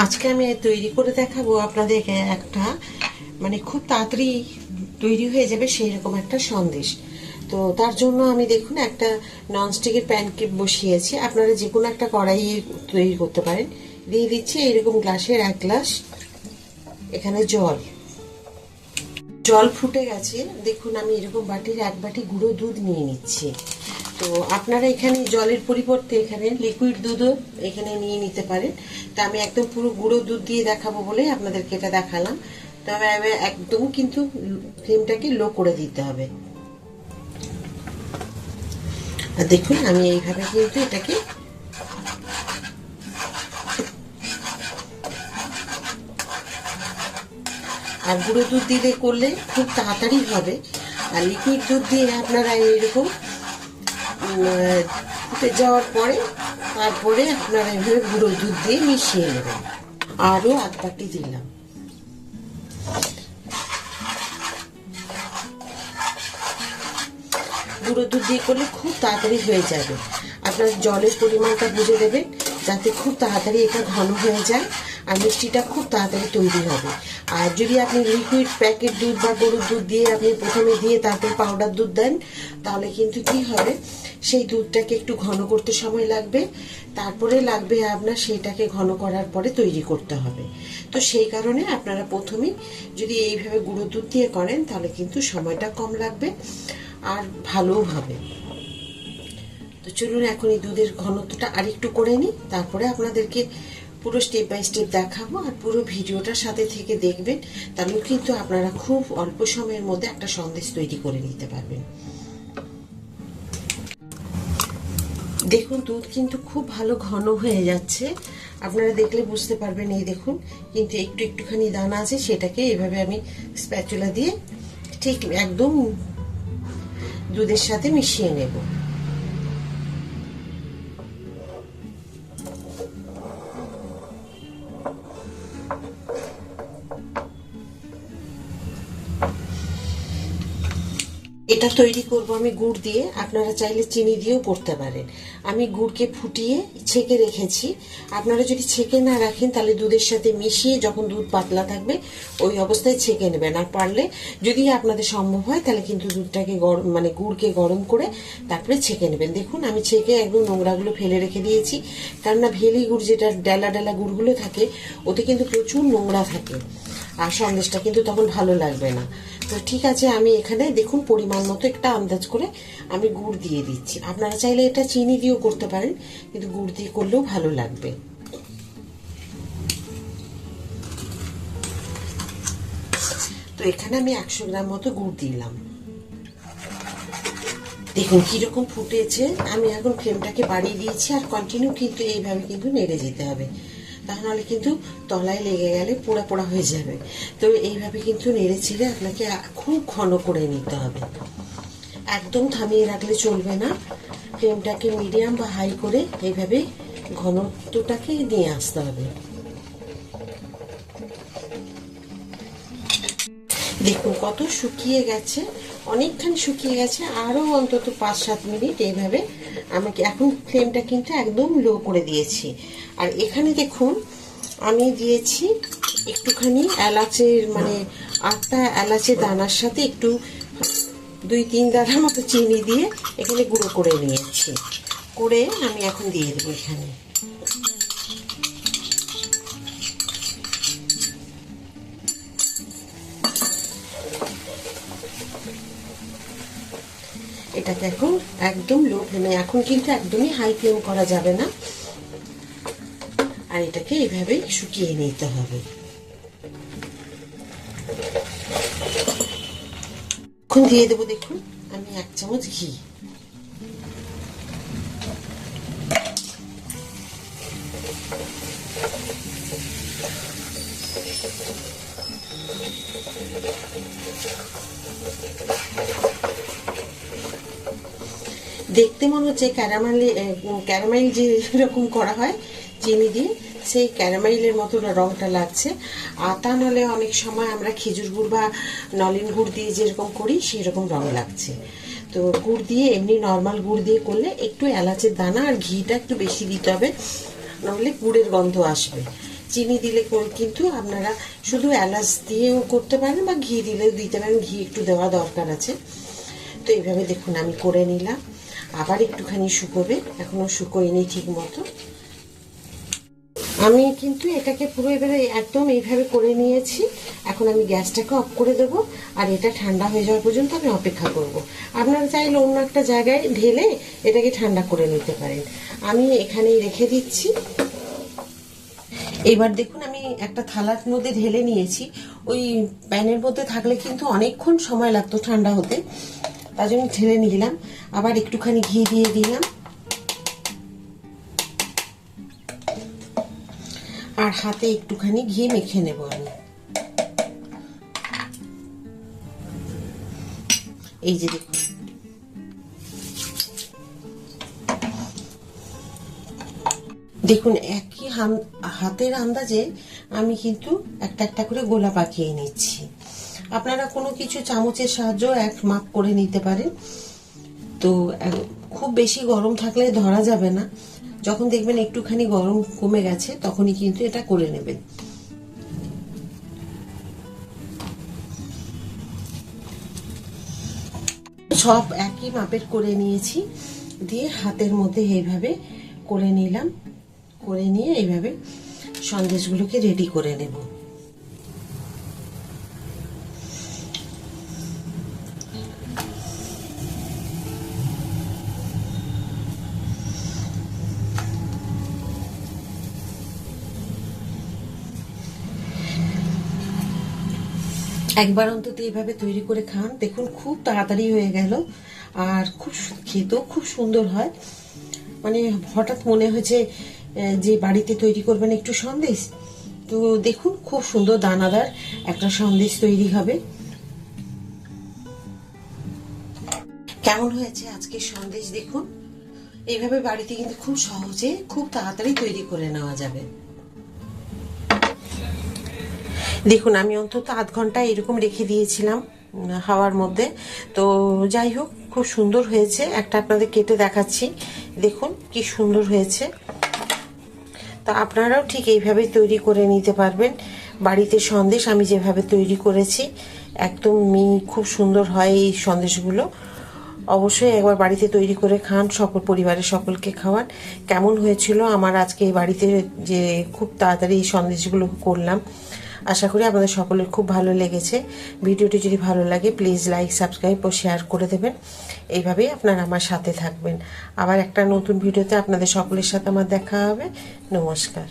আজকে আমি তৈরি করে দেখাবো আপনাদেরকে একটা খুব তাড়াতাড়ি তৈরি হয়ে যাবে সেই রকম একটা সন্দেশ। তো তার জন্য আমি দেখুন একটা ননস্টিকের প্যানকেক বসিয়েছি। আপনারা যে কোনো একটা কড়াই তৈরি করতে পারেন। দিয়ে দিচ্ছি এইরকম গ্লাসের 1 গ্লাস এখানে জল ফুটে গেছে। দেখুন আমি এরকম বাটির 1 বাটি গুঁড়ো দুধ নিয়ে নিচ্ছি। তো আপনারা এখানে জলের পরিবর্তে এখানে লিকুইড দুধও এখানে নিয়ে নিতে পারেন। তো আমি একদম পুরো গুঁড়ো দুধ দিয়ে দেখাবো বলে আপনাদেরকে এটা দেখালাম। তবে একদম কিন্তু ফ্লেমটাকে লো করে দিতে হবে। আর দেখুন আমি এইভাবে কিন্তু এটাকে আর গুঁড়ো দুধ দিলে করলে খুব তাড়াতাড়ি হবে। আর লিকুইড দুধ দিয়ে আপনারা এইরকম ফুটে যাওয়ার পরে তারপরে আপনারা এইভাবে গুঁড়ো দুধ দিয়ে মিশিয়ে নেবেন। আরও 1 বাটি দিলাম। গুঁড়ো দুধ দিয়ে করলে খুব তাড়াতাড়ি হয়ে যাবে। আপনার জলের পরিমাণটা বুঝে দেবেন যাতে খুব তাড়াতাড়ি এটা ঘন হয়ে যায় আর মিষ্টিটা খুব তাড়াতাড়ি তৈরি হবে। আর যদি আপনি লিকুইড প্যাকেট দুধ বা গরুর দুধ দিয়ে আপনি প্রথমে দিয়ে তারপর পাউডার দুধ দেন তাহলে কিন্তু কি হবে, সেই দুধটাকে একটু ঘন করতে সময় লাগবে, তারপরে লাগবে আপনার সেইটাকে ঘন করার পরে তৈরি করতে হবে। তো সেই কারণে আপনারা প্রথমেই যদি এইভাবে গুঁড়ো দুধ দিয়ে করেন তাহলে কিন্তু সময়টা কম লাগবে আর ভালোও হবে। তো চলুন এখন এই দুধের ঘনত্বটা আরেকটু করে নিই, তারপরে আপনাদেরকে পুরো স্টেপ বাই স্টেপ দেখাবো। আর পুরো ভিডিওটার সাথে থেকে দেখবেন, তাহলে কিন্তু আপনারা খুব অল্প সময়ের মধ্যে একটা সন্দেশ তৈরি করে নিতে পারবেন। দেখুন দুধ কিন্তু খুব ভালো ঘন হয়ে যাচ্ছে, আপনারা দেখলে বুঝতে পারবেন। এই দেখুন কিন্তু একটুখানি দানা আছে, সেটাকে এভাবে আমি স্প্যাচুলা দিয়ে ঠিক একদম দুধের সাথে মিশিয়ে নেব। এটা তৈরি করব আমি গুড় দিয়ে, আপনারা চাইলে চিনি দিয়েও করতে পারেন। আমি গুড়কে ফুটিয়ে ছেঁকে রেখেছি। আপনারা যদি ছেঁকে না রাখেন তাহলে দুধের সাথে মিশিয়ে যখন দুধ পাতলা থাকবে ওই অবস্থায় ছেঁকে নেবেন। আর পারলে যদি আপনাদের সম্ভব হয় তাহলে কিন্তু দুধটাকে গুড়কে গরম করে তারপরে ছেঁকে নেবেন। দেখুন আমি ছেঁকে একদম নোংরাগুলো ফেলে রেখে দিয়েছি, কেননা ভেলি গুড় যেটা ডালা ডালা গুড়গুলো থাকে ওতে কিন্তু প্রচুর নোংরা থাকে আর সন্দেশটা কিন্তু তখন ভালো লাগবে না। তো ঠিক আছে, আমি এখানে দেখুন পরিমাণ মতো একটা আন্দাজ করে আমি গুড় দিয়ে দিচ্ছি। আপনারা চাইলে এটা চিনি দিয়েও করতে পারেন, কিন্তু গুড় দিয়ে করলেও ভালো লাগবে। তো এখানে আমি 100 গ্রাম মতো গুড় দিলাম। দেখুন কিরকম ফুটেছে। আমি এখন ফ্লেমটাকে বাড়িয়ে দিয়েছি আর কন্টিনিউ কিন্তু এইভাবে কিন্তু নেড়ে যেতে হবে, তাহলে কিন্তু তলায় লেগে গেলে পোড়া পোড়া হয়ে যাবে। তো এইভাবে কিন্তু নেড়ে ছেড়ে আপনাকে খুব ঘন করে নিতে হবে, একদম থামিয়ে রাখলে চলবে না। ফ্লেমটাকে মিডিয়াম বা হাই করে এইভাবে ঘনত্বটাকে নিয়ে আসতে হবে। দেখুন কত শুকিয়ে গেছে, অনেকখানি শুকিয়ে গেছে। আরও অন্তত 5-7 মিনিট এইভাবে আমাকে, এখন ফ্লেমটা কিন্তু একদম লো করে দিয়েছি। আর এখানে দেখুন আমি দিয়েছি একটুখানি এলাচের 8টা এলাচের দানার সাথে একটু 2-3 দানা মতো চিনি দিয়ে এখানে গুঁড়ো করে নিয়েছি। করে আমি এখন দিয়ে দেবো এখানে। এটাকে এখন একদম লো ফ্লেমে, এখন কিন্তু একদমই হাই ফ্লেম করা যাবে না। আর এটাকে এইভাবেই শুকিয়ে নিতে হবে। এখন দিয়ে দেবো দেখুন আমি 1 চামচ ঘি। দেখতে মনে হচ্ছে ক্যারামেল যেরকম করা হয় চিনি দিয়ে, সেই ক্যারামেলের মতো রংটা লাগছে। আর তা নাহলে অনেক সময় আমরা খেজুর গুড় বা নলেন গুড় দিয়ে যেরকম করি সেই রকম রং লাগছে। তো গুড় দিয়ে এমনি নর্মাল গুড় দিয়ে করলে একটু এলাচের দানা আর ঘিটা একটু বেশি দিতে হবে, নাহলে গুড়ের গন্ধ আসবে। চিনি দিলে কিন্তু আপনারা শুধু এলাচ দিয়েও করতে পারেন বা ঘি দিলেও দিতে পারেন, ঘি একটু দেওয়া দরকার আছে। তো এইভাবে দেখুন আমি করে নিলাম, আবার একটুখানি শুকোবে, এখনো শুকোয়নি ঠিক মতো। আমি কিন্তু এটাকে পুরো এবারে একদম এইভাবে করে নিয়েছি। এখন আমি গ্যাসটাকে অফ করে দেবো, আর এটা ঠান্ডা হয়ে যাওয়া পর্যন্ত আমি অপেক্ষা করব। আপনারা চাইলে অন্য একটা জায়গায় ঢেলে এটাকে ঠান্ডা করে নিতে পারেন। আমি এখানেই রেখে দিচ্ছি। এবার দেখুন আমি একটা থালার মধ্যে ঢেলে নিয়েছি। ওই প্যানের মধ্যে থাকলে কিন্তু অনেকক্ষণ সময় লাগতো ঠান্ডা হতে, তার জন্য ঢেলে নিলাম। আবার একটুখানি ঘি দিয়ে দিলাম, আর হাতে একটুখানি ঘি মেখে নেব আমি। এই যে দেখুন, দেখুন একই হাতের আন্দাজে আমি কিন্তু একটা একটা করে গোলা পাকিয়ে নিচ্ছি। আপনারা কোনো কিছু চামচের সাহায্য এক মাপ করে নিতে পারেন। তো খুব বেশি গরম থাকলে ধরা যাবে না, যখন দেখবেন একটুখানি গরম কমে গেছে তখনই কিন্তু এটা করে নেবেন। সব একই মাপের করে নিয়েছি, দিয়ে হাতের মধ্যে এইভাবে করে নিলাম, করে নিয়ে এইভাবে সন্দেশগুলোকে রেডি করে নেব। একবার অন্তত এইভাবে তৈরি করে খান, দেখুন খুব তাড়াতাড়ি হয়ে গেল, আর খুব খেতেও খুব সুন্দর হয়। মানে হঠাৎ মনে হয়েছে যে বাড়িতে তৈরি করবেন একটু সন্দেশ, তো দেখুন খুব সুন্দর দানাদার একটা সন্দেশ তৈরি হবে। কেমন হয়েছে আজকের সন্দেশ দেখুন। এইভাবে বাড়িতে কিন্তু খুব সহজে খুব তাড়াতাড়ি তৈরি করে নেওয়া যাবে। দেখুন আমি অন্তত আধ ঘন্টা এরকম রেখে দিয়েছিলাম হাওয়ার মধ্যে। তো যাই হোক, খুব সুন্দর হয়েছে। একটা আপনাদের কেটে দেখাচ্ছি, দেখুন কি সুন্দর হয়েছে। তো আপনারাও ঠিক এইভাবেই তৈরি করে নিতে পারবেন বাড়িতে সন্দেশ। আমি যেভাবে তৈরি করেছি একদম খুব সুন্দর হয় এই সন্দেশগুলো। অবশ্যই একবার বাড়িতে তৈরি করে খান, সকল পরিবারের সকলকে খাওয়ান। কেমন হয়েছিল আমার আজকে এই বাড়িতে যে খুব তাড়াতাড়ি এই সন্দেশগুলো করলাম, আশা করি আপনাদের সকলের খুব ভালো লেগেছে। ভিডিওটি যদি ভালো লাগে প্লিজ লাইক, সাবস্ক্রাইব ও শেয়ার করে দেবেন। এইভাবেই আপনারা আমার সাথে থাকবেন। আবার একটা নতুন ভিডিওতে আপনাদের সকলের সাথে আমার দেখা হবে। নমস্কার।